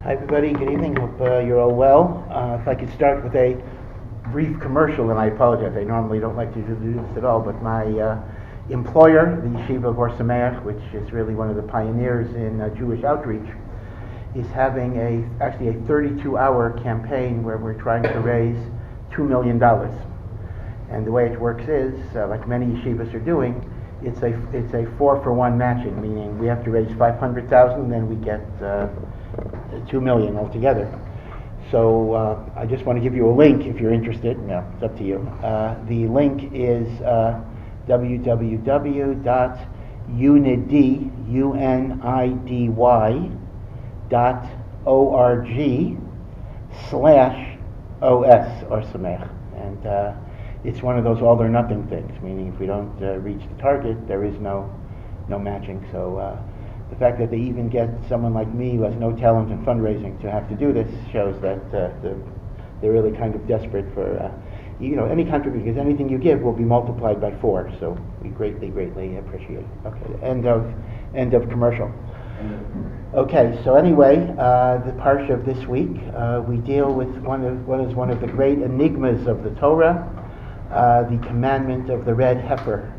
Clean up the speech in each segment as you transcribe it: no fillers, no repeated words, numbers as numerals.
Hi everybody, good evening. Hope you're all well. If I could start with a brief commercial, and I apologize, I normally don't like to do this at all, but my employer, the Yeshiva of Or Sameach, which is really one of the pioneers in Jewish outreach, is having actually a 32-hour campaign where we're trying to raise $2 million. And the way it works is, like many yeshivas are doing, it's a 4-for-1 matching, meaning we have to raise $500,000, then we get $2 million altogether. So I just want to give you a link if you're interested. No, it's up to you. The link is www.unidy.org/os or Sameach. And it's one of those all or nothing things, meaning if we don't reach the target, there is no matching. So the fact that they even get someone like me who has no talent in fundraising to have to do this shows that they're really kind of desperate for any contribution, because anything you give will be multiplied by 4. So we greatly appreciate it. Okay, end of commercial. Okay, so anyway, the Parsha of this week, we deal with one of the great enigmas of the Torah, the commandment of the red heifer.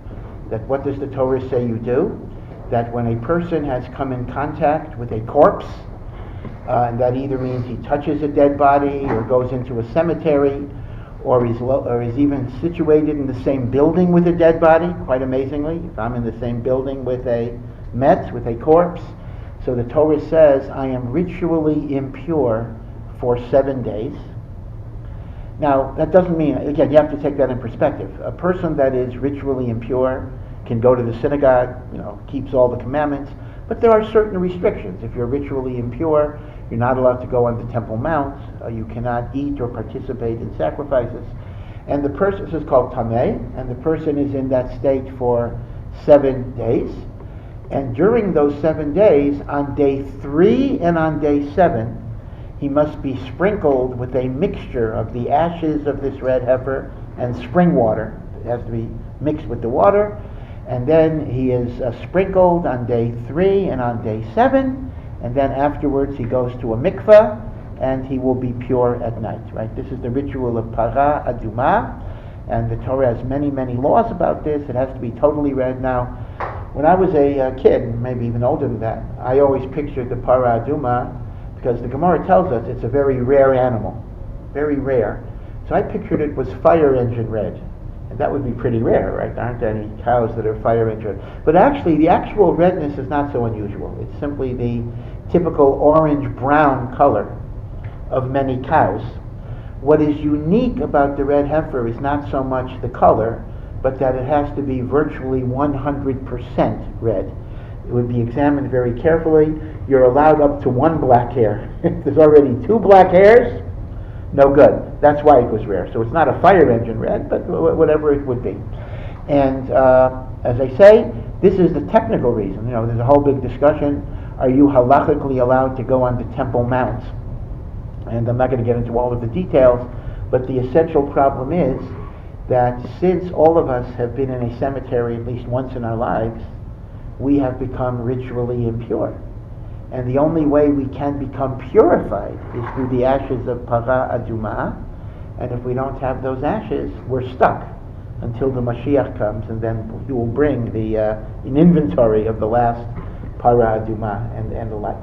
That what does the Torah say you do? That when a person has come in contact with a corpse, and that either means he touches a dead body or goes into a cemetery or is even situated in the same building with a dead body, quite amazingly, if I'm in the same building with a corpse. So the Torah says, I am ritually impure for 7 days. Now, that doesn't mean, again, you have to take that in perspective. A person that is ritually impure can go to the synagogue, keeps all the commandments, but there are certain restrictions. If you're ritually impure, you're not allowed to go on the Temple Mount, you cannot eat or participate in sacrifices, and the person, this is called tameh, and the person is in that state for 7 days, and during those 7 days, on day 3 and on day 7, he must be sprinkled with a mixture of the ashes of this red heifer and spring water. It has to be mixed with the water. And then he is sprinkled on day 3 and on day 7, and then afterwards he goes to a mikveh, and he will be pure at night. Right? This is the ritual of PARAH, ADUMA, and the Torah has many laws about this. It has to be totally red. Now, when I was a kid, maybe even older than that, I always pictured the PARAH ADUMA, because the Gemara tells us it's a very rare animal, very rare. So I pictured it was fire engine red. And that would be pretty rare, right? There aren't any cows that are fire engine. But actually, the actual redness is not so unusual. It's simply the typical orange-brown color of many cows. What is unique about the red heifer is not so much the color, but that it has to be virtually 100% red. It would be examined very carefully. You're allowed up to 1 black hair. If there's already 2 black hairs, no good. That's why it was rare. So it's not a fire engine red, but whatever it would be. And as I say, this is the technical reason. There's a whole big discussion. Are you halachically allowed to go on the Temple Mount? And I'm not going to get into all of the details, but the essential problem is that since all of us have been in a cemetery at least once in our lives, we have become ritually impure. And the only way we can become purified is through the ashes of PARAH ADUMA. And if we don't have those ashes, we're stuck until the Mashiach comes, and then he will bring an inventory of the last PARAH ADUMA and the like.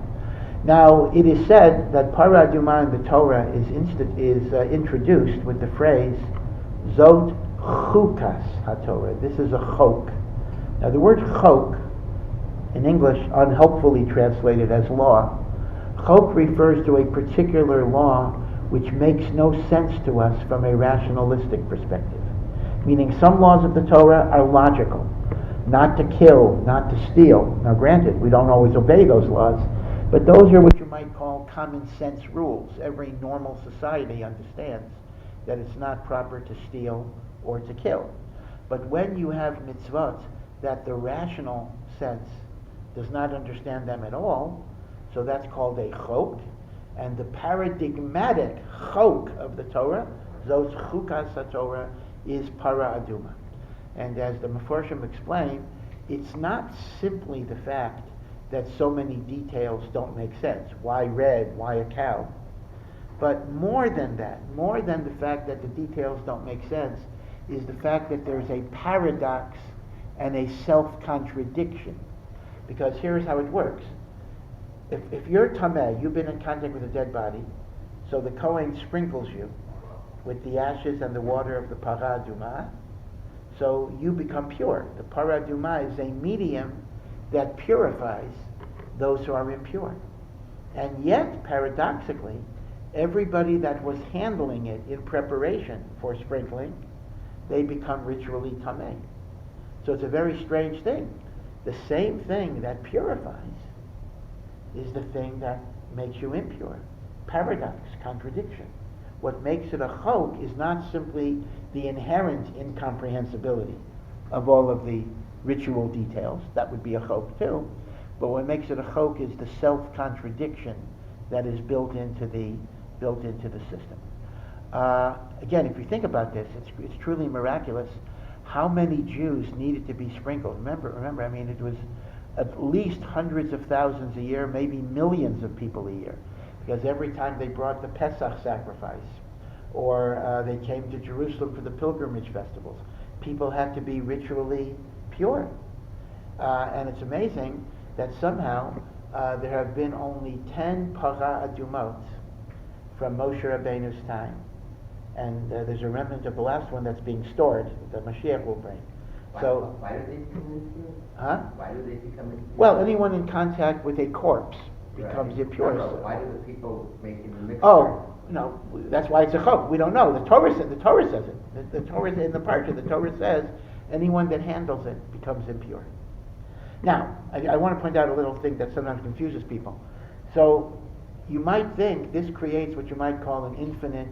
Now, it is said that PARAH ADUMA in the Torah is introduced with the phrase, Zot Chukas HaTorah. This is a chok. Now, the word chok, in English, unhelpfully translated as law. Chok refers to a particular law which makes no sense to us from a rationalistic perspective. Meaning some laws of the Torah are logical. Not to kill, not to steal. Now granted, we don't always obey those laws, but those are what you might call common sense rules. Every normal society understands that it's not proper to steal or to kill. But when you have mitzvot that the rational sense does not understand them at all, so that's called a chok, and the paradigmatic chok of the Torah, Zot Chukas HaTorah, is PARAH ADUMA. And as the Meforshim explain, it's not simply the fact that so many details don't make sense. Why red? Why a cow? But more than that, more than the fact that the details don't make sense, is the fact that there's a paradox and a self-contradiction. Because here's how it works. If you're tameh, you've been in contact with a dead body, so the Kohen sprinkles you with the ashes and the water of the PARAH ADUMA, so you become pure. The PARAH ADUMA is a medium that purifies those who are impure. And yet, paradoxically, everybody that was handling it in preparation for sprinkling, they become ritually tameh. So it's a very strange thing. The same thing that purifies is the thing that makes you impure. Paradox, contradiction. What makes it a chok is not simply the inherent incomprehensibility of all of the ritual details. That would be a chok too. But what makes it a chok is the self-contradiction that is built into the system. Again, if you think about this, it's truly miraculous how many Jews needed to be sprinkled. Remember, I mean, it was at least hundreds of thousands a year, maybe millions of people a year, because every time they brought the Pesach sacrifice, or they came to Jerusalem for the pilgrimage festivals, people had to be ritually pure. And it's amazing that somehow there have been only 10 PARAH ADUMOT from Moshe Rabbeinu's time. And there's a remnant of the last one that's being stored, that Mashiach will bring. Why do they become impure? Huh? Why do they become impure? Well, anyone in contact with a corpse becomes impure. No, why do the people making the mixture? Oh, no, that's why it's a chok. We don't know. The Torah says it. The Torah in the Parsha, the Torah says anyone that handles it becomes impure. Now, I want to point out a little thing that sometimes confuses people. So, you might think this creates what you might call an infinite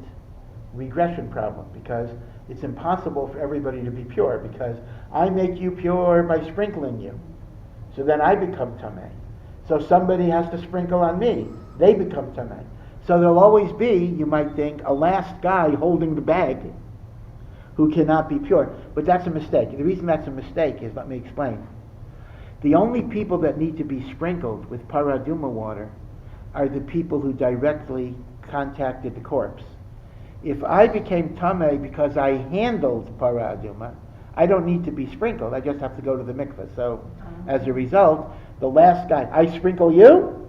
regression problem, because it's impossible for everybody to be pure, because I make you pure by sprinkling you. So then I become tameh. So somebody has to sprinkle on me. They become tameh. So there'll always be, you might think, a last guy holding the bag who cannot be pure. But that's a mistake. The reason that's a mistake is, let me explain. The only people that need to be sprinkled with PARAH ADUMA water are the people who directly contacted the corpse. If I became tameh because I handled PARAH ADUMA, I don't need to be sprinkled. I just have to go to the mikveh. So, as a result, the last guy, I sprinkle you,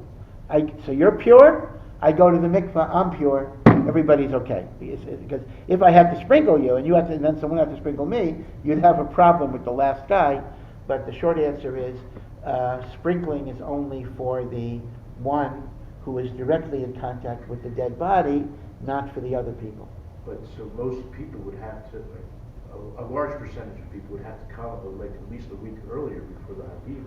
so you're pure, I go to the mikveh, I'm pure, everybody's okay. Because if I had to sprinkle you, and then someone had to sprinkle me, you'd have a problem with the last guy. But the short answer is, sprinkling is only for the one who is directly in contact with the dead body, not for the other people. But so most people would have to, a large percentage of people would have to come like at least a week earlier before the Habib.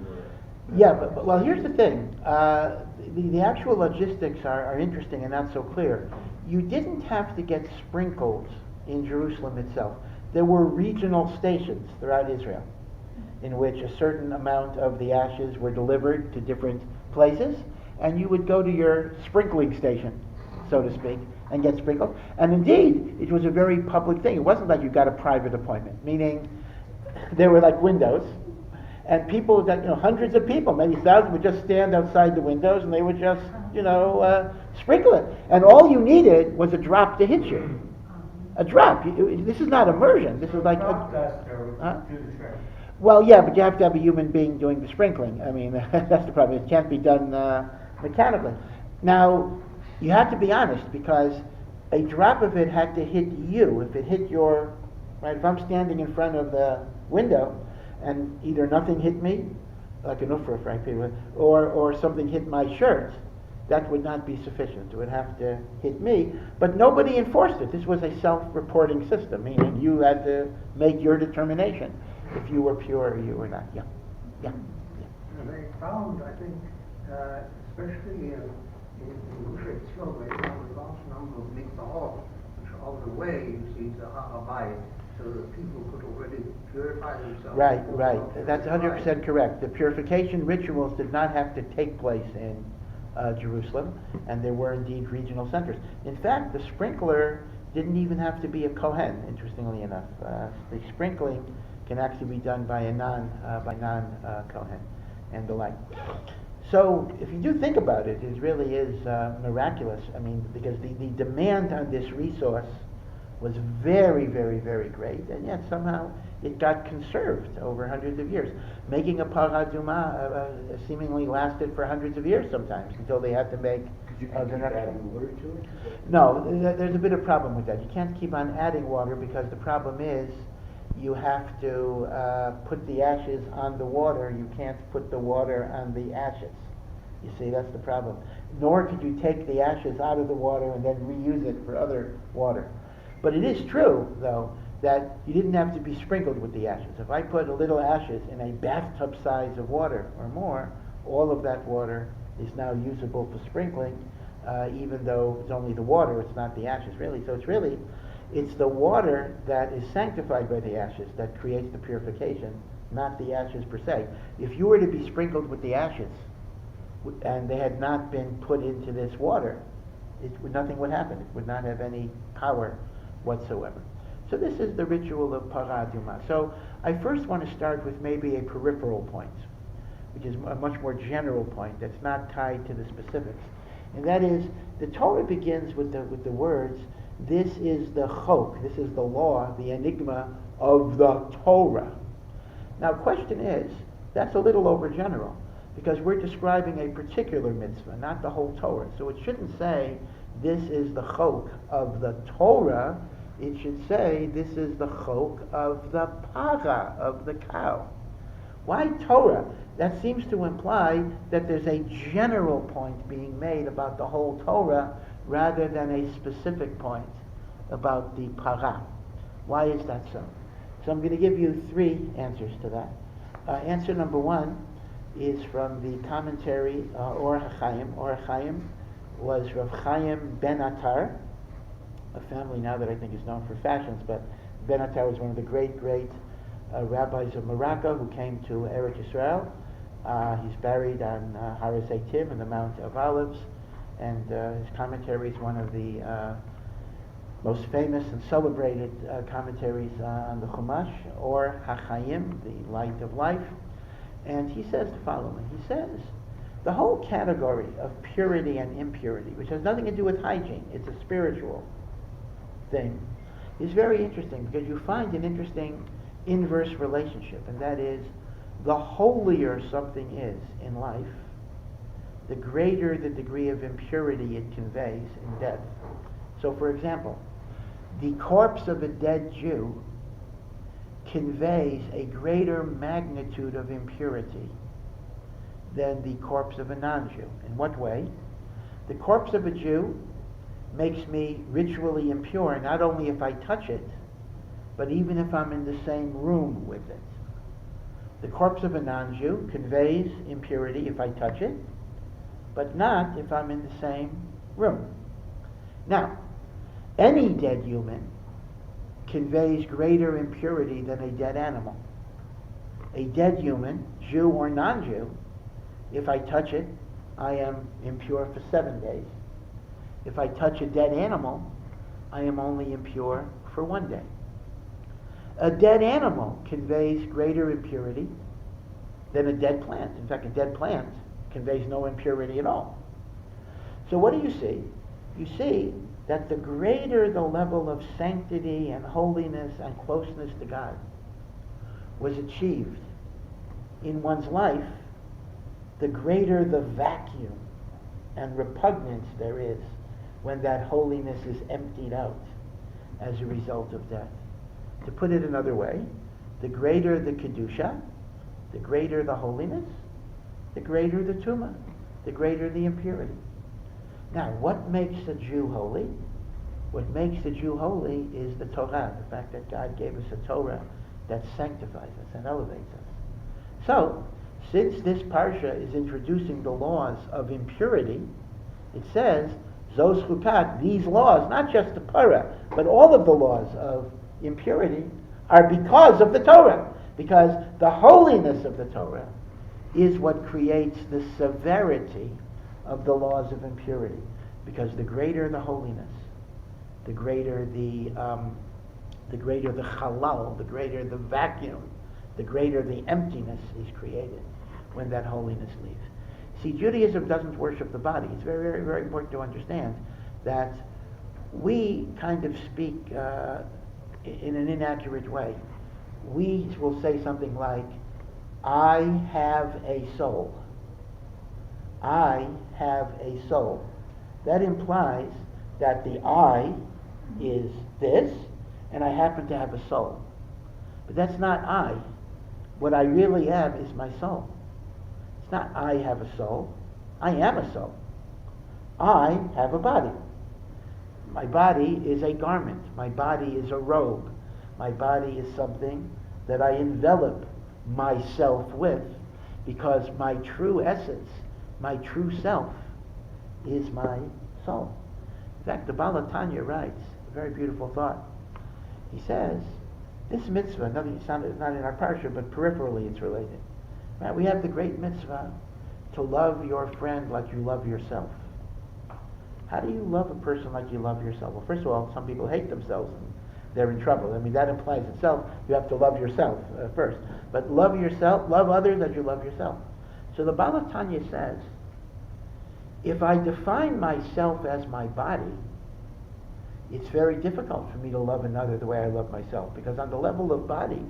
Yeah, but well, here's the thing. The actual logistics are interesting and not so clear. You didn't have to get sprinkled in Jerusalem itself. There were regional stations throughout Israel in which a certain amount of the ashes were delivered to different places, and you would go to your sprinkling station, so to speak, and get sprinkled. And indeed, it was a very public thing. It wasn't like you got a private appointment, meaning there were like windows, and people, hundreds of people, maybe thousands, would just stand outside the windows, and they would just, sprinkle it. And all you needed was a drop to hit you. A drop. This is not immersion. This is like well, yeah, but you have to have a human being doing the sprinkling. I mean, that's the problem. It can't be done mechanically. Now, you have to be honest, because a drop of it had to hit you. If it hit your, right, if I'm standing in front of the window and either nothing hit me, like an ufra, frankly, or something hit my shirt, that would not be sufficient. It would have to hit me. But nobody enforced it. This was a self-reporting system, meaning you had to make your determination if you were pure or you were not. Yeah. They found, I think, especially in Russia itself, they found a large number of mikvahot, which are on the way, you see, to Ha'abayit, so that people could already purify themselves. Right. That's 100% correct. The purification rituals did not have to take place in Jerusalem, and there were indeed regional centers. In fact, the sprinkler didn't even have to be a Kohen, interestingly enough. The sprinkling can actually be done by a non-Kohen and the like. So if you do think about it, it really is miraculous. I mean, because the demand on this resource was very, very, very great, and yet somehow it got conserved over hundreds of years. Making a PARAH ADUMA seemingly lasted for hundreds of years sometimes, until they had to make You the can keep next adding one. water to it? No, there's a bit of problem with that. You can't keep on adding water, because the problem is you have to put the ashes on the water. You can't put the water on the ashes. You see, that's the problem. Nor could you take the ashes out of the water and then reuse it for other water. But it is true, though, that you didn't have to be sprinkled with the ashes. If I put a little ashes in a bathtub size of water or more, all of that water is now usable for sprinkling, even though it's only the water, it's not the ashes, really. So it's the water that is sanctified by the ashes that creates the purification, not the ashes per se. If you were to be sprinkled with the ashes, and they had not been put into this water, nothing would happen. It would not have any power whatsoever. So this is the ritual of PARAH ADUMA. So I first want to start with maybe a peripheral point, which is a much more general point that's not tied to the specifics. And that is, the Torah begins with the words, this is the chok, this is the law, the enigma of the Torah. Now, question is, that's a little overgeneral, because we're describing a particular mitzvah, not the whole Torah. So it shouldn't say, this is the chok of the Torah. It should say, this is the chok of the PARAH, of the cow. Why Torah? That seems to imply that there's a general point being made about the whole Torah, rather than a specific point about the PARAH. Why is that so? So I'm going to give you three answers to that. Answer number one is from the commentary Or HaChaim. Or HaChaim was Rav Chaim Ben Attar, a family now that I think is known for fashions, but Ben Attar was one of the great rabbis of Malacca who came to Eretz Yisrael. He's buried on Har Zeitim in the Mount of Olives, and his commentary is one of the most famous and celebrated commentaries on the Chumash, or HaChaim, the light of life. And he says the following. He says, the whole category of purity and impurity, which has nothing to do with hygiene, it's a spiritual thing, is very interesting, because you find an interesting inverse relationship, and that is, the holier something is in life, the greater the degree of impurity it conveys in death. So, for example, the corpse of a dead Jew conveys a greater magnitude of impurity than the corpse of a non-Jew. In what way? The corpse of a Jew makes me ritually impure, not only if I touch it, but even if I'm in the same room with it. The corpse of a non-Jew conveys impurity if I touch it, but not if I'm in the same room. Now, any dead human conveys greater impurity than a dead animal. A dead human, Jew or non-Jew, if I touch it, I am impure for 7 days. If I touch a dead animal, I am only impure for 1 day. A dead animal conveys greater impurity than a dead plant. In fact, a dead plant conveys no impurity at all. So what do you see? You see that the greater the level of sanctity and holiness and closeness to God was achieved in one's life, the greater the vacuum and repugnance there is when that holiness is emptied out as a result of death. To put it another way, the greater the Kedusha, the greater the holiness, the greater the Tumah, the greater the impurity. Now, what makes a Jew holy? What makes a Jew holy is the Torah, the fact that God gave us a Torah that sanctifies us and elevates us. So, since this Parsha is introducing the laws of impurity, it says, Zos Chukat, these laws, not just the PARAH, but all of the laws of impurity, are because of the Torah. Because the holiness of the Torah is what creates the severity of the laws of impurity. Because the greater the holiness, the greater the halal, the greater the vacuum, the greater the emptiness is created when that holiness leaves. See, Judaism doesn't worship the body. It's very, very, very important to understand that we kind of speak in an inaccurate way. We will say something like, I have a soul. I have a soul. That implies that the I is this, and I happen to have a soul. But that's not I. What I really am is my soul. It's not I have a soul. I am a soul. I have a body. My body is a garment. My body is a robe. My body is something that I envelop myself with, because my true essence, my true self, is my soul. In fact, the Baal Tanya writes a very beautiful thought. He says, this mitzvah, it's not in our Parsha, but peripherally it's related. Right? We have the great mitzvah to love your friend like you love yourself. How do you love a person like you love yourself? Well, first of all, some people hate themselves and they're in trouble. I mean, that implies itself you have to love yourself first. But love yourself, love others as you love yourself. So the Baal Tanya says, if I define myself as my body, it's very difficult for me to love another the way I love myself, because on the level of bodies,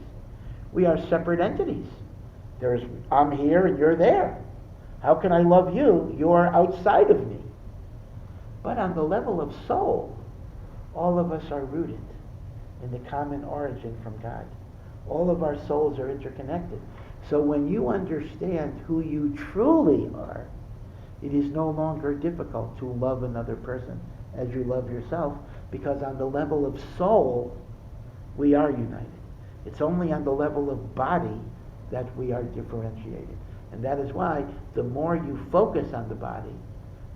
we are separate entities. I'm here and you're there. How can I love you? You're outside of me. But on the level of soul, all of us are rooted in the common origin from God. All of our souls are interconnected. So when you understand who you truly are, it is no longer difficult to love another person as you love yourself, because on the level of soul, we are united. It's only on the level of body that we are differentiated. And that is why the more you focus on the body,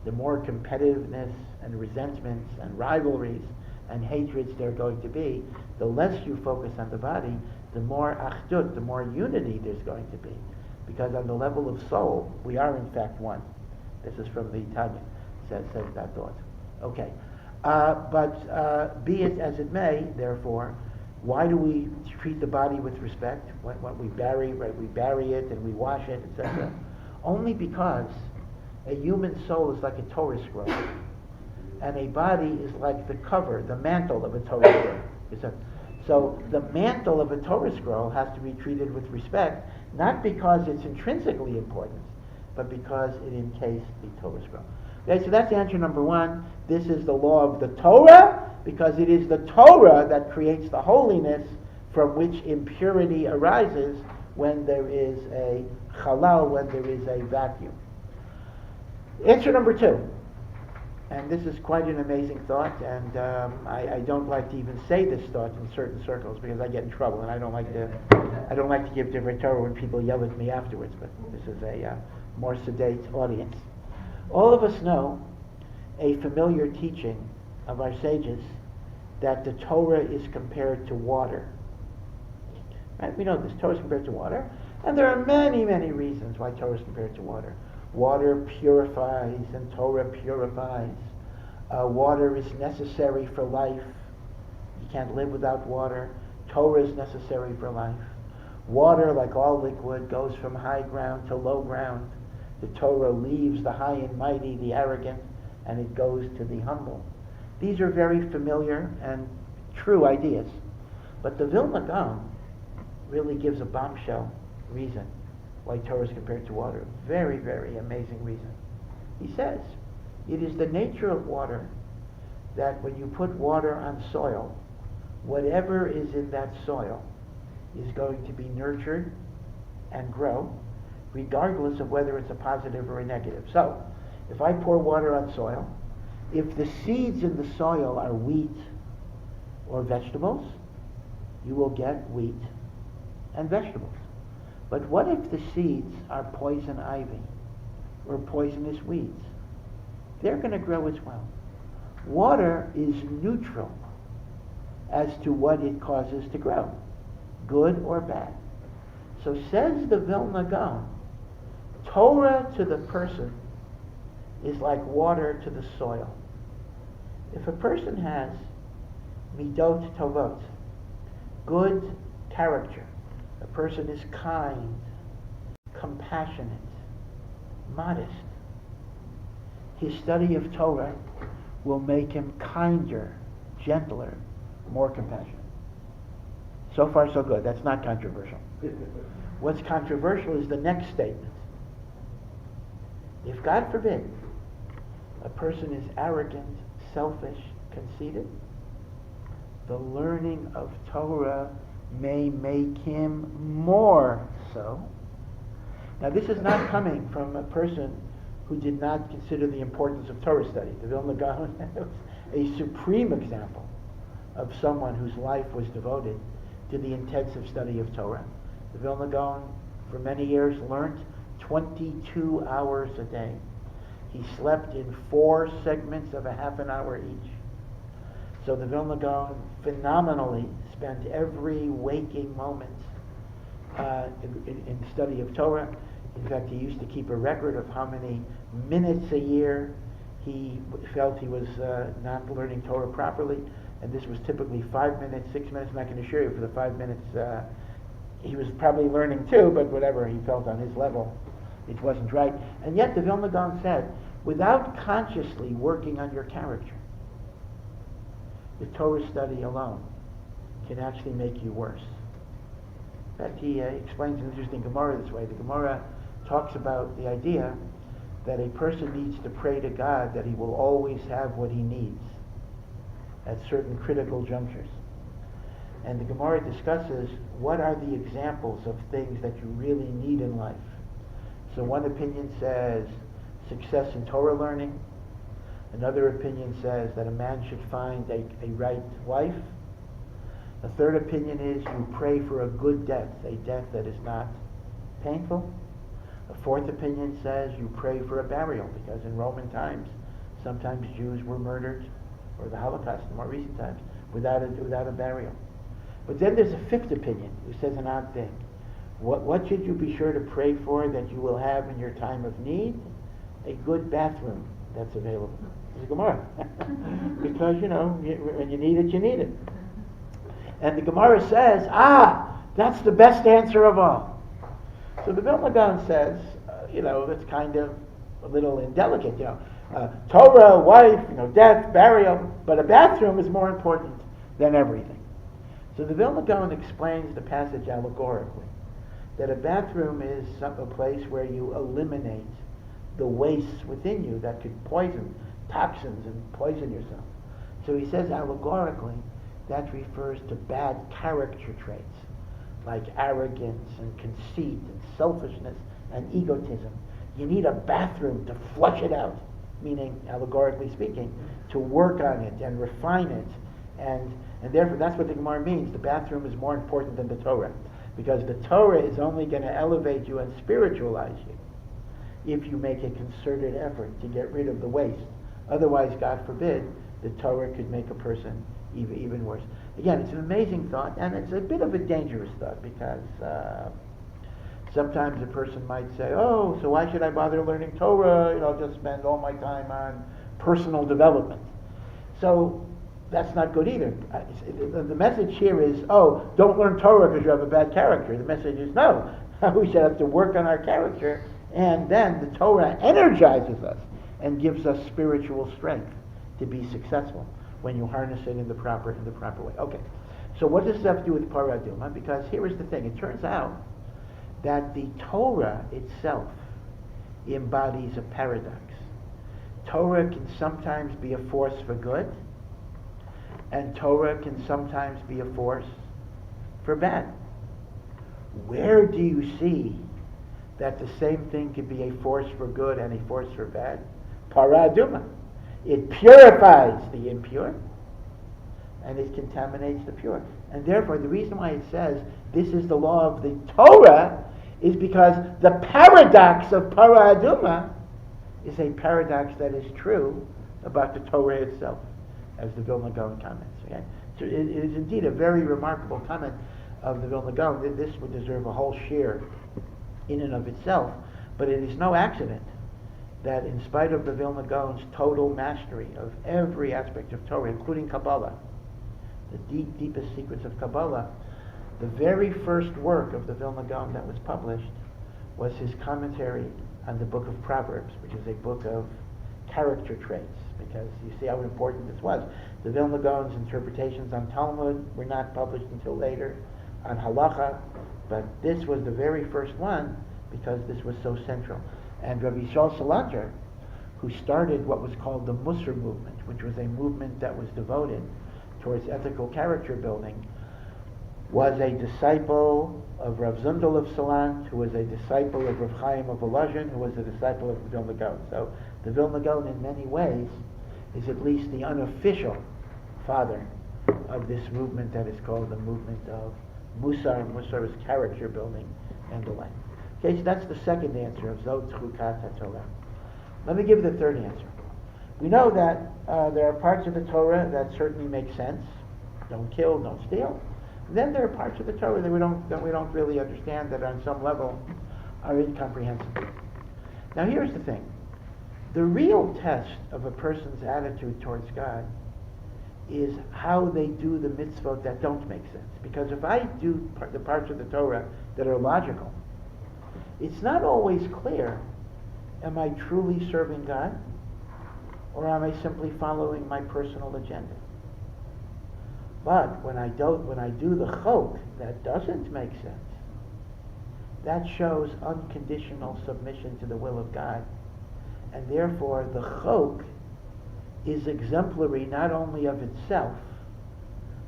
the more competitiveness and resentments and rivalries and hatreds there are going to be. The less you focus on the body, the more achdut, the more unity there's going to be. Because on the level of soul, we are in fact one. This is from the Tanya, says that thought. Okay. But be it as it may, therefore, why do we treat the body with respect? When we bury, right, we bury it and we wash it, etc. Only because a human soul is like a Torah scroll, and a body is like the cover, the mantle of a Torah scroll. So the mantle of a Torah scroll has to be treated with respect, not because it's intrinsically important, but because it encased the Torah scroll. Okay, so that's answer number one. This is the law of the Torah, because it is the Torah that creates the holiness from which impurity arises when there is a halal, when there is a vacuum. Answer number two, and this is quite an amazing thought, and I don't like to even say this thought in certain circles because I get in trouble, and I don't like to give different Torah when people yell at me afterwards. But this is a more sedate audience. All of us know a familiar teaching of our sages that the Torah is compared to water. Right? We know this. Torah is compared to water, and there are many, many reasons why Torah is compared to water. Water purifies, and Torah purifies. Water is necessary for life. You can't live without water. Torah is necessary for life. Water, like all liquid, goes from high ground to low ground. The Torah leaves the high and mighty, the arrogant, and it goes to the humble. These are very familiar and true ideas. But the Vilna Gaon really gives a bombshell reason why Torah is compared to water. Very, very amazing reason. He says, it is the nature of water that when you put water on soil, whatever is in that soil is going to be nurtured and grow, regardless of whether it's a positive or a negative. So, if I pour water on soil, if the seeds in the soil are wheat or vegetables, you will get wheat and vegetables. But what if the seeds are poison ivy or poisonous weeds? They're going to grow as well. Water is neutral as to what it causes to grow, good or bad. So says the Vilna Gaon, Torah to the person is like water to the soil. If a person has midot tovot, good character, a person is kind, compassionate, modest, his study of Torah will make him kinder, gentler, more compassionate. So far, so good. That's not controversial. What's controversial is the next statement. If, God forbid, a person is arrogant, selfish, conceited, the learning of Torah may make him more so. Now, this is not coming from a person who did not consider the importance of Torah study. The Vilna Gaon was a supreme example of someone whose life was devoted to the intensive study of Torah. The Vilna Gaon, for many years, learned 22 hours a day. He slept in 4 segments of a half an hour each. So the Vilna Gaon phenomenally spent every waking moment in study of Torah. In fact, he used to keep a record of how many minutes a year he felt he was not learning Torah properly, and this was typically 5 minutes, 6 minutes. And I can assure you, for the 5 minutes, he was probably learning too, but whatever he felt on his level, it wasn't right. And yet the Vilna Gaon said, without consciously working on your character, the Torah study alone can actually make you worse. In fact, he explains an interesting Gemara this way. The Gemara talks about the idea that a person needs to pray to God that he will always have what he needs at certain critical junctures. And the Gemara discusses what are the examples of things that you really need in life. So one opinion says success in Torah learning. Another opinion says that a man should find a right wife. A third opinion is you pray for a good death, a death that is not painful. A fourth opinion says you pray for a burial, because in Roman times, sometimes Jews were murdered, or the Holocaust in more recent times, without a burial. But then there's a fifth opinion who says an odd thing. What should you be sure to pray for that you will have in your time of need? A good bathroom that's available. It's a Gemara. Because, when you need it, you need it. And the Gemara says, that's the best answer of all. So the Vilna Gaon says, that's kind of a little indelicate, Torah, wife, death, burial, but a bathroom is more important than everything. So the Vilna Gaon explains the passage allegorically, that a bathroom is a place where you eliminate the wastes within you that could poison, toxins, and poison yourself. So he says allegorically, that refers to bad character traits, like arrogance and conceit and selfishness and egotism. You need a bathroom to flush it out, meaning, allegorically speaking, to work on it and refine it. And therefore, that's what the Gemara means. The bathroom is more important than the Torah, because the Torah is only going to elevate you and spiritualize you if you make a concerted effort to get rid of the waste. Otherwise, God forbid, the Torah could make a person even worse. Again, it's an amazing thought, and it's a bit of a dangerous thought, because sometimes a person might say, so why should I bother learning Torah? I'll just spend all my time on personal development. So that's not good either. The message here is, don't learn Torah because you have a bad character. The message is, no, we should have to work on our character, and then the Torah energizes us and gives us spiritual strength to be successful when you harness it in the proper way. Okay, so what does this have to do with PARAH ADUMA? Because here is the thing. It turns out that the Torah itself embodies a paradox. Torah can sometimes be a force for good, and Torah can sometimes be a force for bad. Where do you see that the same thing can be a force for good and a force for bad? PARAH ADUMA. It purifies the impure, and it contaminates the pure. And therefore, the reason why it says this is the law of the Torah is because the paradox of PARAH ADUMA is a paradox that is true about the Torah itself, as the Vilna Gaon comments. Okay? So it is indeed a very remarkable comment of the Vilna Gaon. This would deserve a whole share in and of itself, but it is no accident that in spite of the Vilna Gaon's total mastery of every aspect of Torah, including Kabbalah, the deepest secrets of Kabbalah, the very first work of the Vilna Gaon that was published was his commentary on the book of Proverbs, which is a book of character traits, because you see how important this was. The Vilna Gaon's interpretations on Talmud were not published until later, on Halacha, but this was the very first one because this was so central. And Rabbi Yisrael Salanter, who started what was called the Musar movement, which was a movement that was devoted towards ethical character building, was a disciple of Rav Zundel of Salant, who was a disciple of Rav Chaim of Volozhin, who was a disciple of the Vilna Gaon. So the Vilna Gaon, in many ways, is at least the unofficial father of this movement that is called the movement of Musar. Musar is character building and the like. Okay, so that's the second answer of Zot Chukat HaTorah. Let me give the third answer. We know that there are parts of the Torah that certainly make sense. Don't kill, don't steal. Then there are parts of the Torah that we don't really understand, that on some level are incomprehensible. Now here's the thing. The real test of a person's attitude towards God is how they do the mitzvot that don't make sense. Because if I do the parts of the Torah that are logical, it's not always clear, am I truly serving God, or am I simply following my personal agenda? But when I do the chok that doesn't make sense, that shows unconditional submission to the will of God, and therefore the chok is exemplary not only of itself,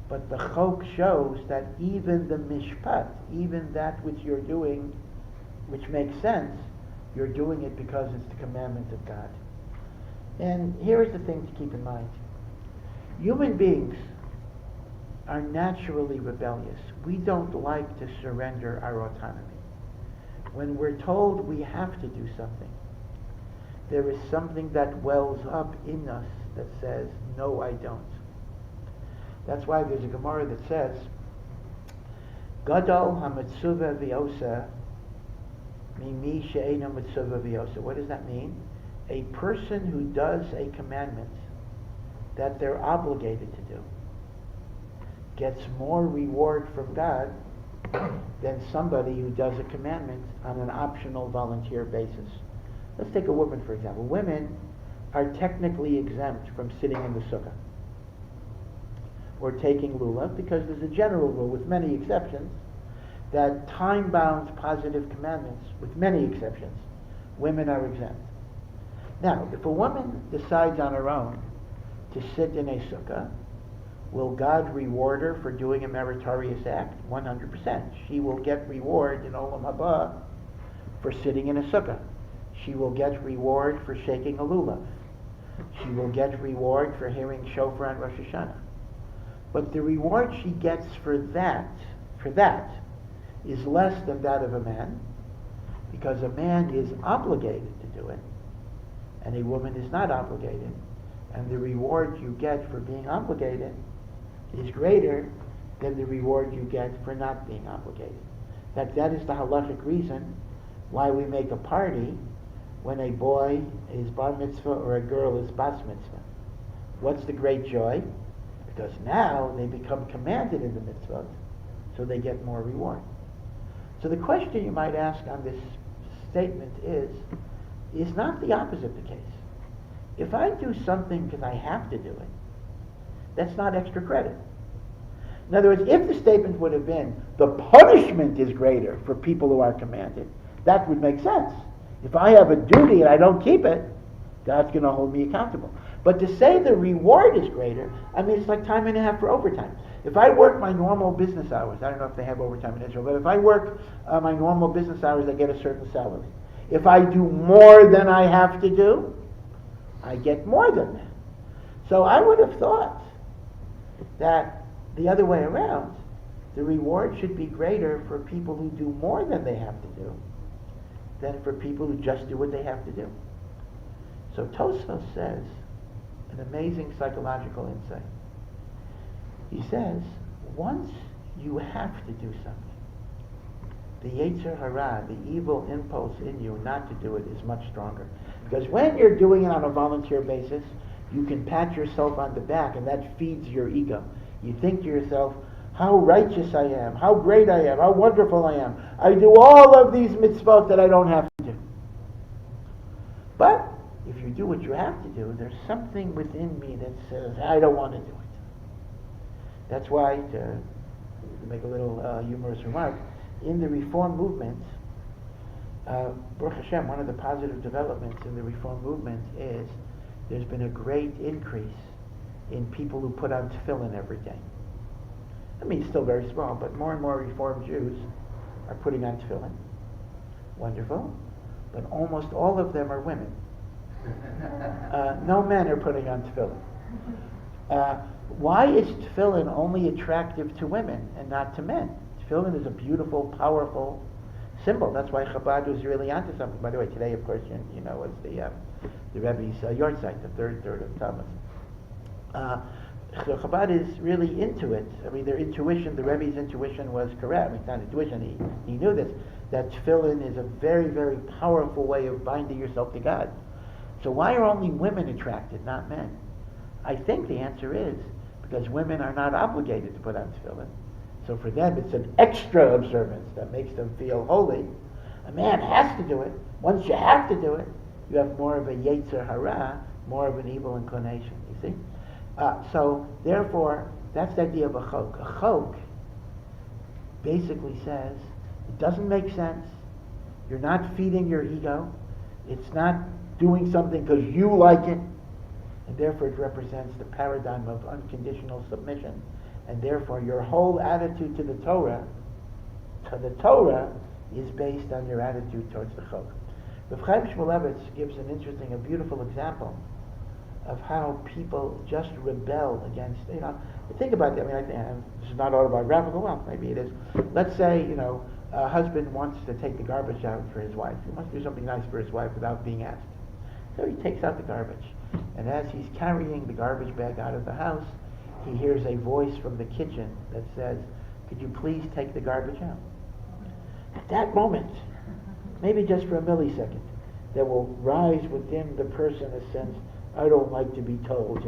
but the chok shows that even the mishpat, even that which you're doing, which makes sense, you're doing it because it's the commandment of God. And here is the thing to keep in mind. Human beings are naturally rebellious. We don't like to surrender our autonomy. When we're told we have to do something, there is something that wells up in us that says, no, I don't. That's why there's a Gemara that says, Gadol ha-mitzuvah v'yosa mimi she'eino mitzuvah v'yosa. What does that mean? A person who does a commandment that they're obligated to do gets more reward from God than somebody who does a commandment on an optional volunteer basis. Let's take a woman, for example. Women are technically exempt from sitting in the sukkah or taking lulav, because there's a general rule, with many exceptions, that time-bound positive commandments, with many exceptions, women are exempt. Now, if a woman decides on her own to sit in a sukkah, will God reward her for doing a meritorious act? 100%. She will get reward in Olam Haba for sitting in a sukkah. She will get reward for shaking a lulav. She will get reward for hearing shofar on Rosh Hashanah. But the reward she gets for that is less than that of a man, because a man is obligated to do it, and a woman is not obligated. And the reward you get for being obligated is greater than the reward you get for not being obligated. That is the halachic reason why we make a party when a boy is bar mitzvah or a girl is bas mitzvah. What's the great joy? Because now they become commanded in the mitzvot, so they get more reward. So the question you might ask on this statement is not the opposite the case? If I do something because I have to do it, that's not extra credit. In other words, if the statement would have been, the punishment is greater for people who are commanded, that would make sense. If I have a duty and I don't keep it, God's going to hold me accountable. But to say the reward is greater, I mean, it's like time and a half for overtime. If I work my normal business hours, I don't know if they have overtime in Israel, but if I work my normal business hours, I get a certain salary. If I do more than I have to do, I get more than that. So I would have thought that the other way around, the reward should be greater for people who do more than they have to do than for people who just do what they have to do. So Tosfos says an amazing psychological insight. He says, once you have to do something, the Yetzer Hara, the evil impulse in you not to do it, is much stronger. Because when you're doing it on a volunteer basis, you can pat yourself on the back, and that feeds your ego. You think to yourself, how righteous I am, how great I am, how wonderful I am. I do all of these mitzvot that I don't have to do. But if you're you do what you have to do, there's something within me that says, I don't want to do it. That's why, to make a little humorous remark, in the Reform movement, Baruch Hashem, one of the positive developments in the Reform movement is there's been a great increase in people who put on tefillin every day. I mean, it's still very small, but more and more Reform Jews are putting on tefillin. Wonderful. But almost all of them are women. No men are putting on tefillin. Why is tefillin only attractive to women and not to men? Tefillin is a beautiful, powerful symbol. That's why Chabad was really onto something. By the way, today, of course, you know, was the Rebbe's yahrzeit, the third of Tammuz. So Chabad is really into it. I mean, their intuition, the Rebbe's intuition was correct. I mean, it's not intuition, he knew this, that tefillin is a very, very powerful way of binding yourself to God. So why are only women attracted, not men? I think the answer is because women are not obligated to put on tefillin. So for them, it's an extra observance that makes them feel holy. A man has to do it. Once you have to do it, you have more of a yetzer hara, more of an evil inclination, you see? So therefore, that's the idea of a chok. A chok basically says, it doesn't make sense. You're not feeding your ego. It's not doing something because you like it. And therefore it represents the paradigm of unconditional submission. And therefore your whole attitude to the Torah is based on your attitude towards the chok. Rav Chaim Shmulevitz gives an interesting, a beautiful example of how people just rebel against, think about that. I mean, this is not autobiographical, well, maybe it is. Let's say, a husband wants to take the garbage out for his wife. He wants to do something nice for his wife without being asked. So he takes out the garbage. And as he's carrying the garbage bag out of the house, he hears a voice from the kitchen that says, could you please take the garbage out? At that moment, maybe just for a millisecond, there will rise within the person a sense, I don't like to be told,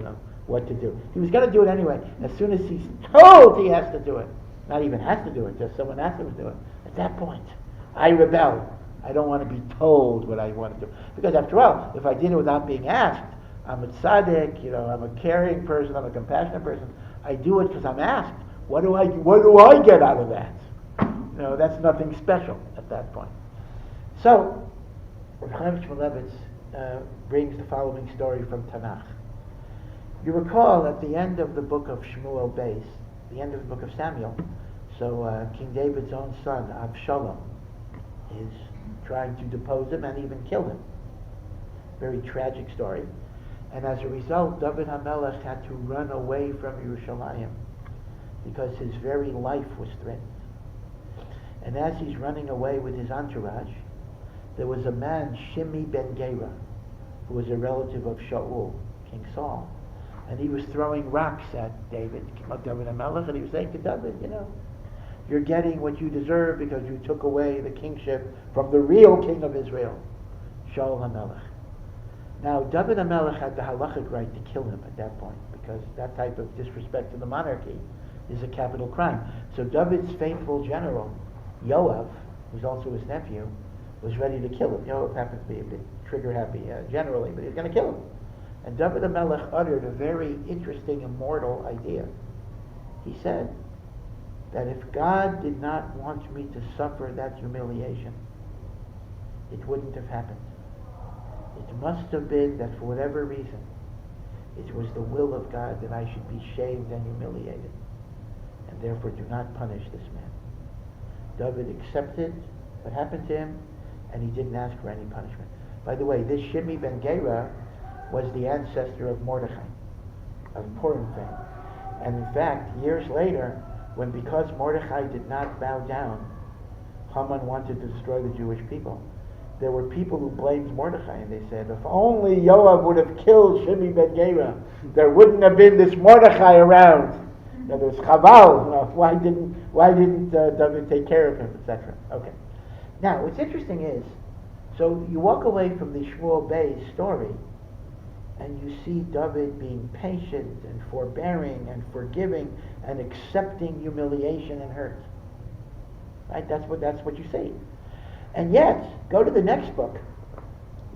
what to do. He was going to do it anyway. As soon as he's told he has to do it, not even has to do it, just someone asked him to do it. At that point, I rebel. I don't want to be told what I want to do. Because after all, if I did it without being asked, I'm a tzaddik, I'm a caring person, I'm a compassionate person. I do it because I'm asked. What do I get out of that? That's nothing special at that point. So, Rav Chaim Shmulevitz brings the following story from Tanakh. You recall at the end of the book of Shmuel Beis, the end of the book of Samuel, so King David's own son, Avshalom, is trying to depose him and even kill him. Very tragic story. And as a result, David HaMelech had to run away from Yerushalayim because his very life was threatened. And as he's running away with his entourage, there was a man, Shimi ben Gera, who was a relative of Shaul, King Saul. And he was throwing rocks at David HaMelech, and he was saying to David, you're getting what you deserve because you took away the kingship from the real king of Israel, Shaul HaMelech. Now, David HaMelech had the halachic right to kill him at that point, because that type of disrespect to the monarchy is a capital crime. So David's faithful general, Yoav, who's also his nephew, was ready to kill him. Yoav happens to be a bit trigger-happy generally, but he's going to kill him. And David HaMelech uttered a very interesting, immortal idea. He said that if God did not want me to suffer that humiliation, it wouldn't have happened. It must have been that for whatever reason, it was the will of God that I should be shamed and humiliated, and therefore do not punish this man. David accepted what happened to him, and he didn't ask for any punishment. By the way, this Shimi ben Gera was the ancestor of Mordechai, of Purim fame. And in fact, years later, because Mordechai did not bow down, Haman wanted to destroy the Jewish people. There were people who blamed Mordechai, and they said, if only Yoav would have killed Shimi ben Gera, there wouldn't have been this Mordechai around. There's Chaval. Why didn't David take care of him, etc. Okay. Now, what's interesting is, so you walk away from the Shmuel Beis story, and you see David being patient and forbearing and forgiving and accepting humiliation and hurt. Right? That's what you see. And yet, go to the next book,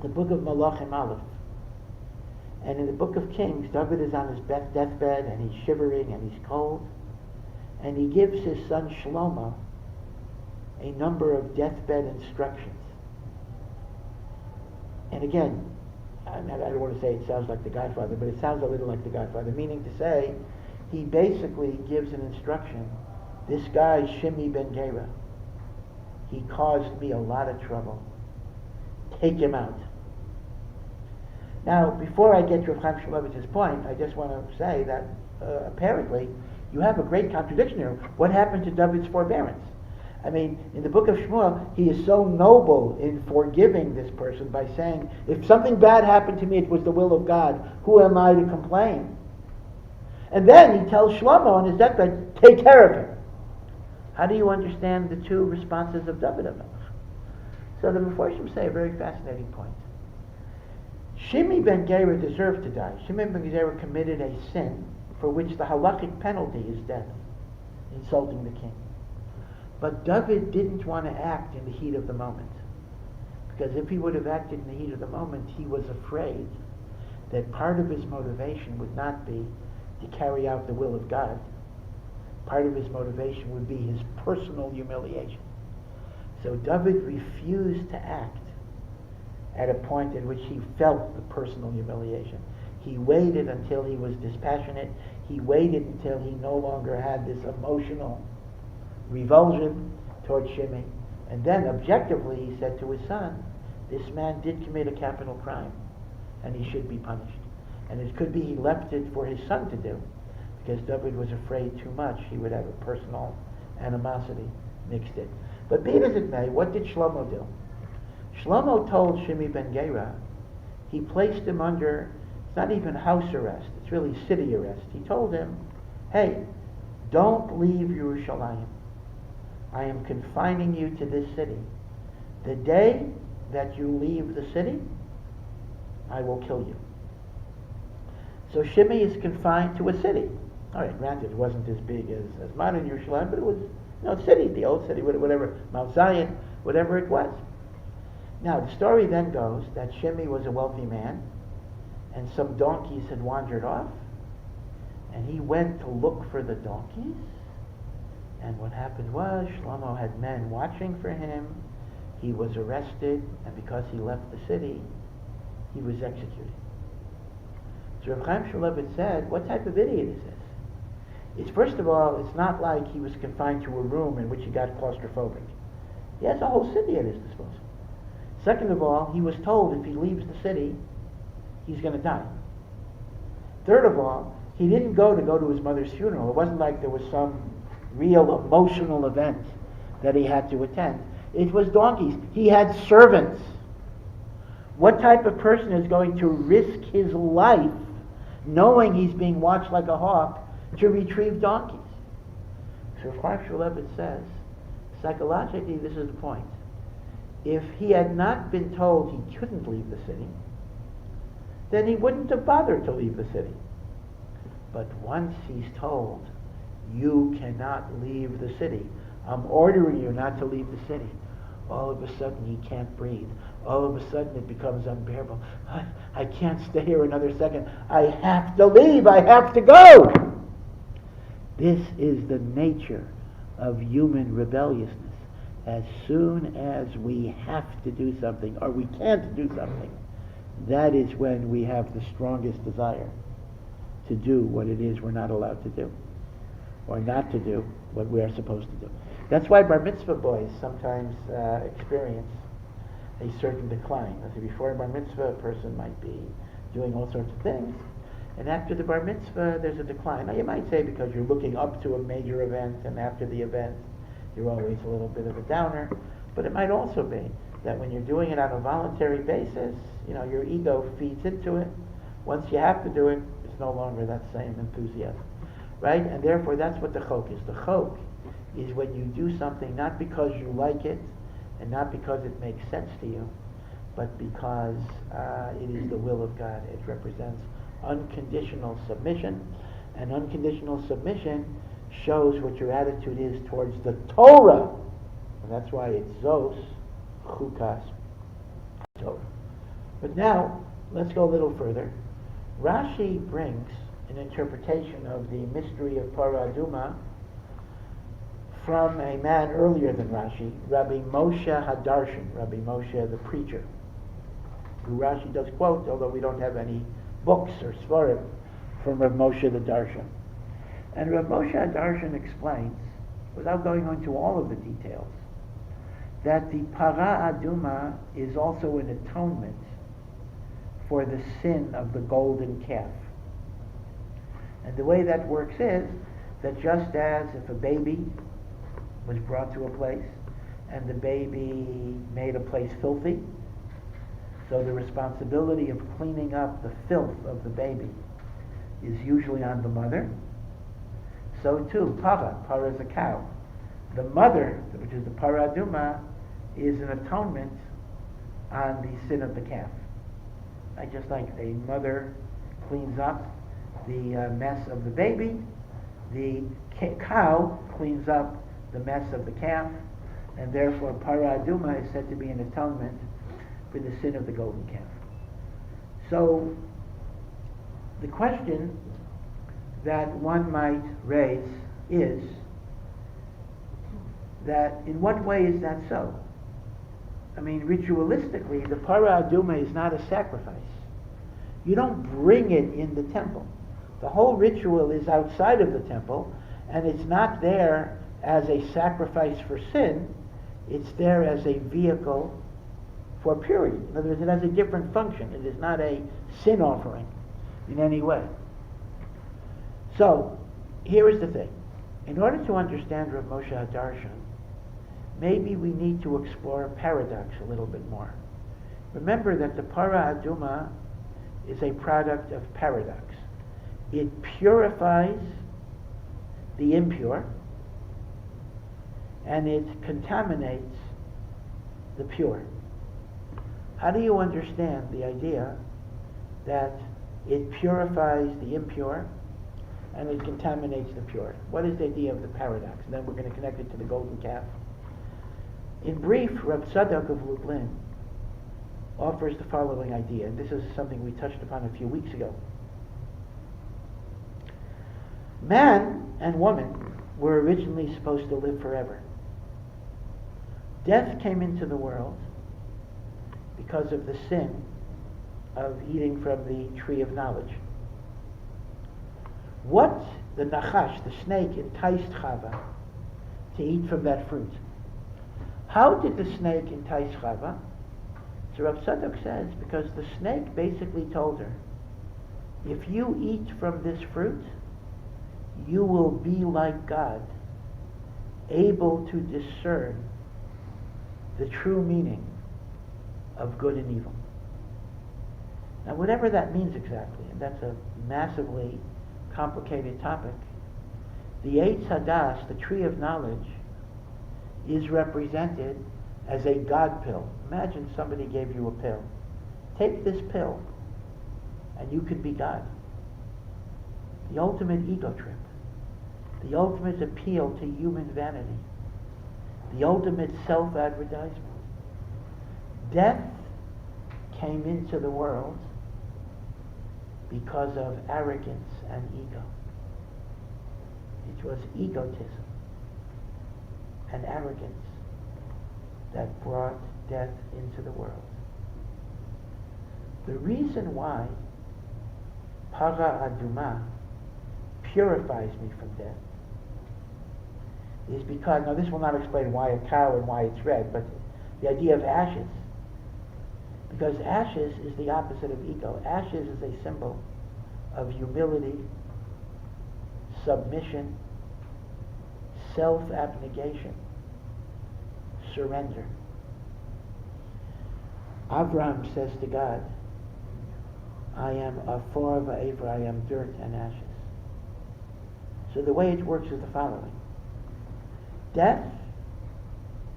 the book of Malachim Aleph. And in the book of Kings, David is on his deathbed, and he's shivering, and he's cold. And he gives his son Shlomo a number of deathbed instructions. And again, I don't want to say it sounds like The Godfather, but it sounds a little like The Godfather, meaning to say, he basically gives an instruction. This guy, Shimi ben Gera, he caused me a lot of trouble. Take him out. Now, before I get to Rav Chaim Shmulevitz's point, I just want to say that apparently you have a great contradiction here. What happened to David's forbearance? I mean, in the book of Shmuel, he is so noble in forgiving this person by saying, if something bad happened to me, it was the will of God. Who am I to complain? And then he tells Shlomo on his deathbed, take care of him. How do you understand the two responses of David? So the Meforshim say a very fascinating point. Shimi ben Gera deserved to die. Shimi ben Gera committed a sin for which the halachic penalty is death, insulting the king. But David didn't want to act in the heat of the moment, because if he would have acted in the heat of the moment, he was afraid that part of his motivation would not be to carry out the will of God. Part of his motivation would be his personal humiliation. So David refused to act at a point in which he felt the personal humiliation. He waited until he was dispassionate. He waited until he no longer had this emotional revulsion towards Shimei. And then objectively he said to his son, this man did commit a capital crime and he should be punished. And it could be he left it for his son to do, because David was afraid too much he would have a personal animosity mixed in. But be it as it may, what did Shlomo do? Shlomo told Shimi ben Gera, he placed him under, it's not even house arrest, it's really city arrest. He told him, hey, don't leave Yerushalayim. I am confining you to this city. The day that you leave the city, I will kill you. So Shimi is confined to a city. All right, granted, it wasn't as big as modern Yerushalayim, but it was, city, the old city, whatever, Mount Zion, whatever it was. Now, the story then goes that Shimi was a wealthy man, and some donkeys had wandered off, and he went to look for the donkeys, and what happened was, Shlomo had men watching for him, he was arrested, and because he left the city, he was executed. So Rav Chaim Shmulevitz said, what type of idiot is this? It's, first of all, it's not like he was confined to a room in which he got claustrophobic. He has a whole city at his disposal. Second of all, he was told if he leaves the city, he's going to die. Third of all, he didn't go to his mother's funeral. It wasn't like there was some real emotional event that he had to attend. It was donkeys. He had servants. What type of person is going to risk his life knowing he's being watched like a hawk to retrieve donkeys? So Rav Shmulevitz says, psychologically, this is the point. If he had not been told he couldn't leave the city, then he wouldn't have bothered to leave the city. But once he's told, you cannot leave the city, I'm ordering you not to leave the city, all of a sudden he can't breathe. All of a sudden it becomes unbearable. I can't stay here another second. I have to leave. I have to go. This is the nature of human rebelliousness. As soon as we have to do something, or we can't do something, that is when we have the strongest desire to do what it is we're not allowed to do, or not to do what we are supposed to do. That's why bar mitzvah boys sometimes experience a certain decline. As before a bar mitzvah, a person might be doing all sorts of things, and after the bar mitzvah, there's a decline. Now you might say because you're looking up to a major event, and after the event, you're always a little bit of a downer. But it might also be that when you're doing it on a voluntary basis, your ego feeds into it. Once you have to do it, it's no longer that same enthusiasm, right? And therefore, that's what the chok is. The chok is when you do something not because you like it and not because it makes sense to you, but because it is the will of God. It represents unconditional submission, and unconditional submission shows what your attitude is towards the Torah. And that's why it's Zos, Chukat, Torah. But now, let's go a little further. Rashi brings an interpretation of the mystery of ADUMA from a man earlier than Rashi, Rabbi Moshe Hadarshan, Rabbi Moshe the preacher, who Rashi does quote, although we don't have any books or svarim from Rabbi Moshe the Darshan. And Rabbi Moshe Hadarshan explains, without going into all of the details, that the PARAH ADUMA is also an atonement for the sin of the golden calf. And the way that works is that just as if a baby was brought to a place and the baby made a place filthy, so the responsibility of cleaning up the filth of the baby is usually on the mother, so too, PARAH is a cow. The mother, which is the PARAH ADUMA, is an atonement on the sin of the calf. Just like a mother cleans up the mess of the baby, the cow cleans up the mess of the calf, and therefore PARAH ADUMA is said to be an atonement for the sin of the golden calf. So the question that one might raise is that in what way is that so? I mean, ritualistically, the PARAH ADUMA is not a sacrifice. You don't bring it in the temple. The whole ritual is outside of the temple, and it's not there as a sacrifice for sin. It's there as a vehicle for purity. In other words, it has a different function. It is not a sin offering in any way. So, here is the thing. In order to understand Rav Moshe Hadarshan, maybe we need to explore paradox a little bit more. Remember that the PARAH ADUMA is a product of paradox. It purifies the impure, and it contaminates the pure. How do you understand the idea that it purifies the impure and it contaminates the pure? What is the idea of the paradox? And then we're going to connect it to the golden calf. In brief, Rav Tzadok of Lublin offers the following idea, and this is something we touched upon a few weeks ago. Man and woman were originally supposed to live forever. Death came into the world because of the sin of eating from the tree of knowledge. What the Nachash, the snake, enticed Chava to eat from that fruit? How did the snake entice Chava? So Rav Tzadok says, because the snake basically told her, if you eat from this fruit, you will be like God, able to discern the true meaning of good and evil. Now, whatever that means exactly, and that's a massively complicated topic, the Eitz Hadas, the tree of knowledge, is represented as a God pill. Imagine somebody gave you a pill. Take this pill, and you could be God. The ultimate ego trip. The ultimate appeal to human vanity. The ultimate self-advertisement. Death came into the world because of arrogance and ego. It was egotism and arrogance that brought death into the world. The reason why PARAH ADUMA purifies me from death is because, now this will not explain why a cow and why it's red, but the idea of ashes. Because ashes is the opposite of ego. Ashes is a symbol of humility, submission, self-abnegation, surrender. Abraham says to God, I am afar va'ever, I am dirt and ashes. So the way it works is the following. Death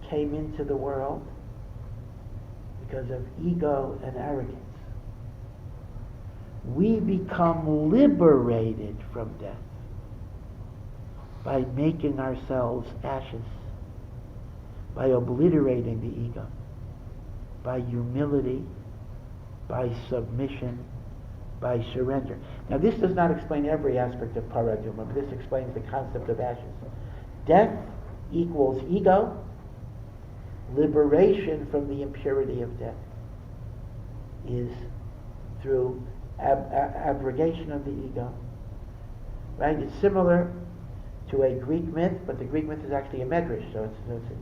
came into the world because of ego and arrogance. We become liberated from death by making ourselves ashes, by obliterating the ego, by humility, by submission, by surrender. Now, this does not explain every aspect of PARAH, but this explains the concept of ashes. Death equals ego, liberation from the impurity of death is through abrogation of the ego. Right? It's similar to a Greek myth, but the Greek myth is actually a medrash, so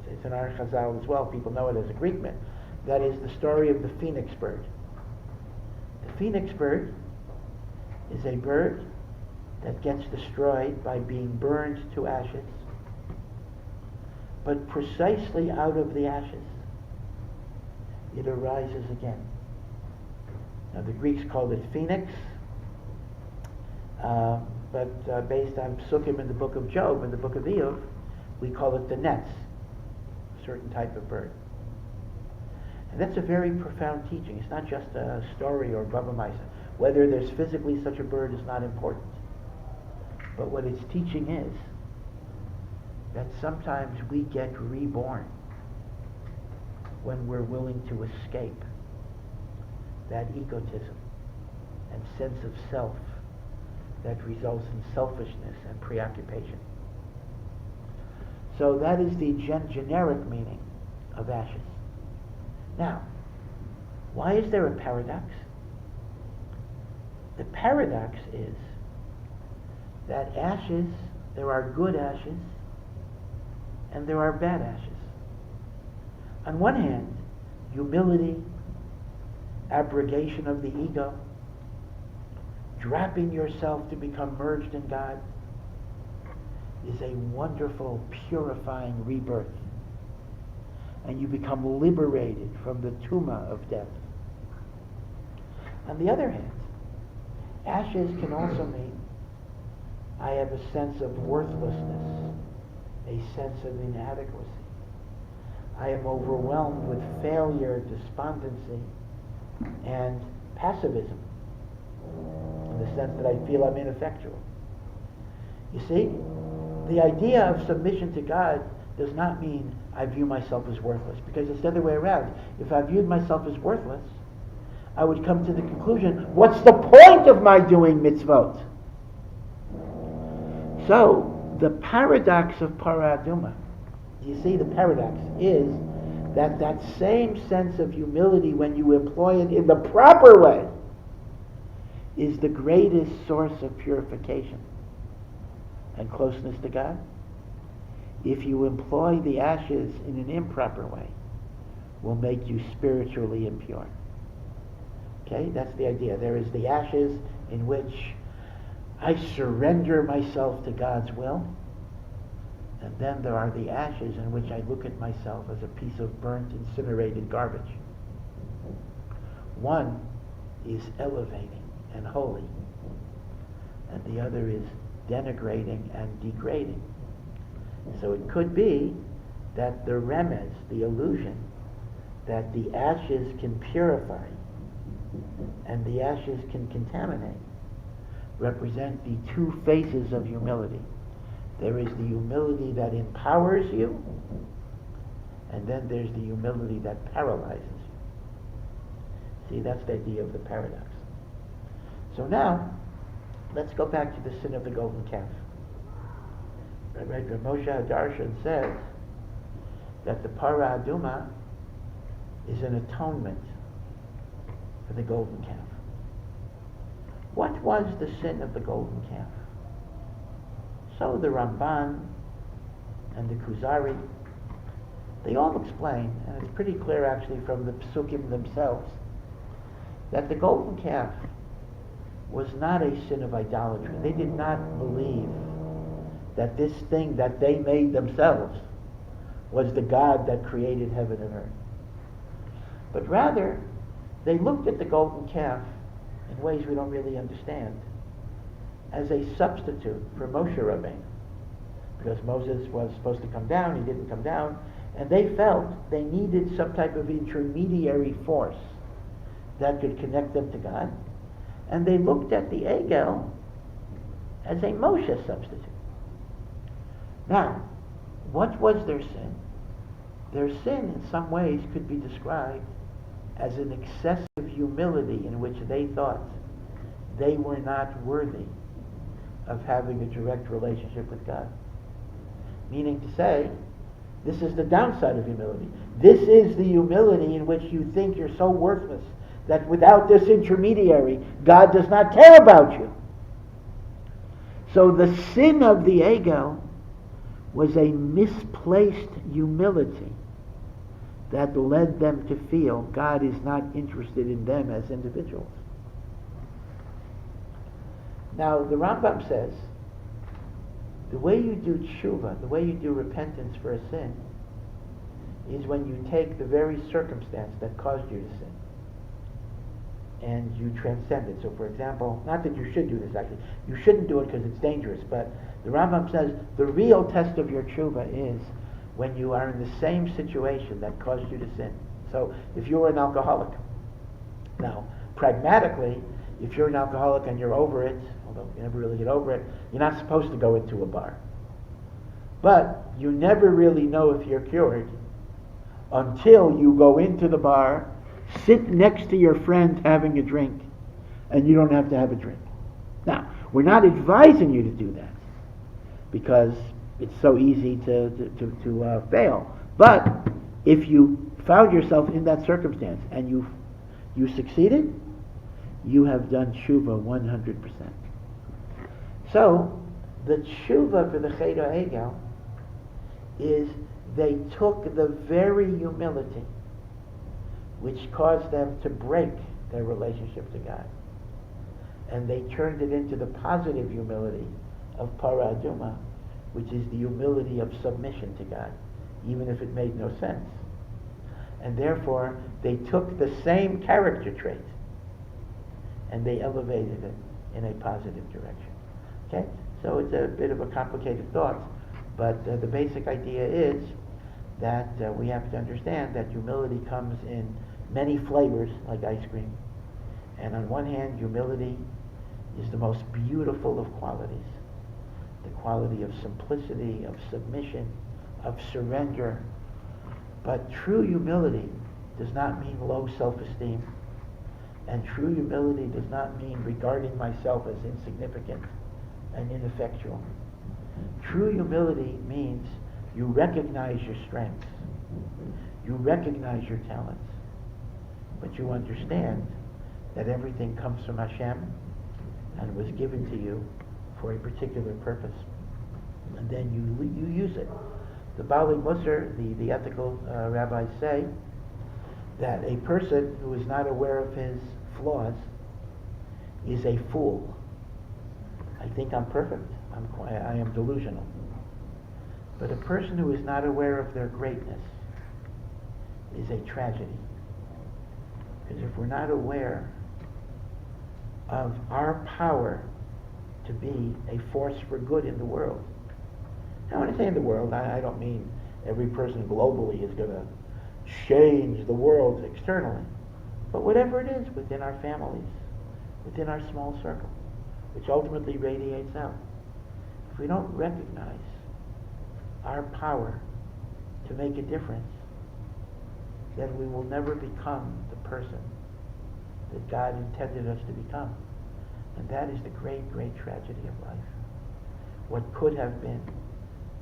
it's in our Chazal as well. People know it as a Greek myth. That is the story of the phoenix bird. The phoenix bird is a bird that gets destroyed by being burned to ashes, but precisely out of the ashes, it arises again. Now, the Greeks called it phoenix, but based on psukim in the book of Job and the book of Iyov, we call it the nets, a certain type of bird. And that's a very profound teaching. It's not just a story or Baba Maisa. Whether there's physically such a bird is not important. But what it's teaching is that sometimes we get reborn when we're willing to escape that egotism and sense of self that results in selfishness and preoccupation. So that is the generic meaning of ashes. Now, why is there a paradox? The paradox is that ashes, there are good ashes and there are bad ashes. On one hand, humility, abrogation of the ego, dropping yourself to become merged in God is a wonderful, purifying rebirth. And you become liberated from the tumah of death. On the other hand, ashes can also mean I have a sense of worthlessness, a sense of inadequacy. I am overwhelmed with failure, despondency, and passivism, in the sense that I feel I'm ineffectual. You see, the idea of submission to God does not mean I view myself as worthless, because it's the other way around. If I viewed myself as worthless, I would come to the conclusion, what's the point of my doing mitzvot? So, the paradox of PARAH, you see, the paradox is that that same sense of humility, when you employ it in the proper way, is the greatest source of purification and closeness to God. If you employ the ashes in an improper way, will make you spiritually impure. Okay, that's the idea. There is the ashes in which I surrender myself to God's will, and then there are the ashes in which I look at myself as a piece of burnt, incinerated garbage. One is elevating and holy, and the other is denigrating and degrading. So it could be that the remez, the illusion, that the ashes can purify and the ashes can contaminate, represent the two faces of humility. There is the humility that empowers you, and then there's the humility that paralyzes you. See, that's the idea of the paradox. So now, let's go back to the sin of the golden calf. Rabbi Moshe Hadarshan says that the PARAH is an atonement for the golden calf. What was the sin of the golden calf? So the Ramban and the Kuzari, they all explain, and it's pretty clear actually from the Psukim themselves, that the golden calf was not a sin of idolatry. They did not believe that this thing that they made themselves was the God that created heaven and earth. But rather, they looked at the golden calf in ways we don't really understand, as a substitute for Moshe Rabbeinu. Because Moses was supposed to come down, he didn't come down, and they felt they needed some type of intermediary force that could connect them to God. And they looked at the Egel as a Moshe substitute. Now, what was their sin? Their sin, in some ways, could be described as an excessive humility in which they thought they were not worthy of having a direct relationship with God. Meaning to say, this is the downside of humility. This is the humility in which you think you're so worthless that without this intermediary, God does not care about you. So the sin of the Egel was a misplaced humility that led them to feel God is not interested in them as individuals. Now, the Rambam says, the way you do tshuva, the way you do repentance for a sin, is when you take the very circumstance that caused you to sin and you transcend it. So, for example, not that you should do this actually, you shouldn't do it because it's dangerous, but the Rambam says the real test of your tshuva is when you are in the same situation that caused you to sin. So, if you were an alcoholic, now, pragmatically, if you're an alcoholic and you're over it, although you never really get over it, you're not supposed to go into a bar. But you never really know if you're cured until you go into the bar, sit next to your friend having a drink, and you don't have to have a drink. Now, we're not advising you to do that because it's so easy to fail. But if you found yourself in that circumstance and you succeeded, you have done tshuva 100%. So, the tshuva for the Cheder Egel is they took the very humility which caused them to break their relationship to God, and they turned it into the positive humility of PARAH ADUMA, which is the humility of submission to God, even if it made no sense. And therefore, they took the same character trait and they elevated it in a positive direction. Okay? So it's a bit of a complicated thought, but the basic idea is that we have to understand that humility comes in many flavors, like ice cream. And on one hand, humility is the most beautiful of qualities. The quality of simplicity, of submission, of surrender. But true humility does not mean low self-esteem. And true humility does not mean regarding myself as insignificant and ineffectual. True humility means you recognize your strengths. You recognize your talents. But you understand that everything comes from Hashem and was given to you for a particular purpose. And then you use it. The Bali Musar, the ethical rabbis say that a person who is not aware of his flaws is a fool. I think I'm perfect. I am delusional. But a person who is not aware of their greatness is a tragedy. Because if we're not aware of our power to be a force for good in the world. Now, when I say in the world, I don't mean every person globally is going to change the world externally. But whatever it is within our families, within our small circle, which ultimately radiates out. If we don't recognize our power to make a difference, then we will never become the person that God intended us to become. And that is the great, great tragedy of life. What could have been,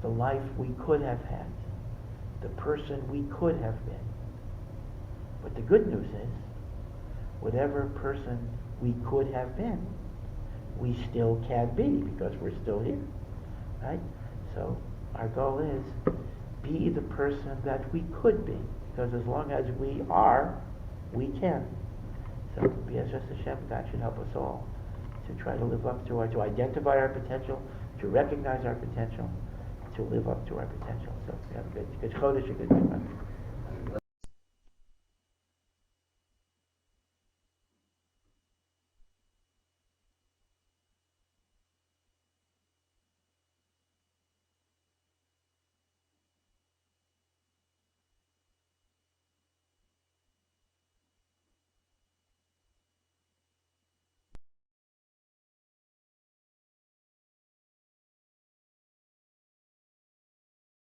the life we could have had, the person we could have been. But the good news is, whatever person we could have been, we still can be because we're still here, right? So our goal is be the person that we could be, because as long as we are, we can. So B'ezras Hashem, God should help us all to try to live up to to identify our potential, to recognize our potential, to live up to our potential. So we have a good Chodesh, a good Shabbat.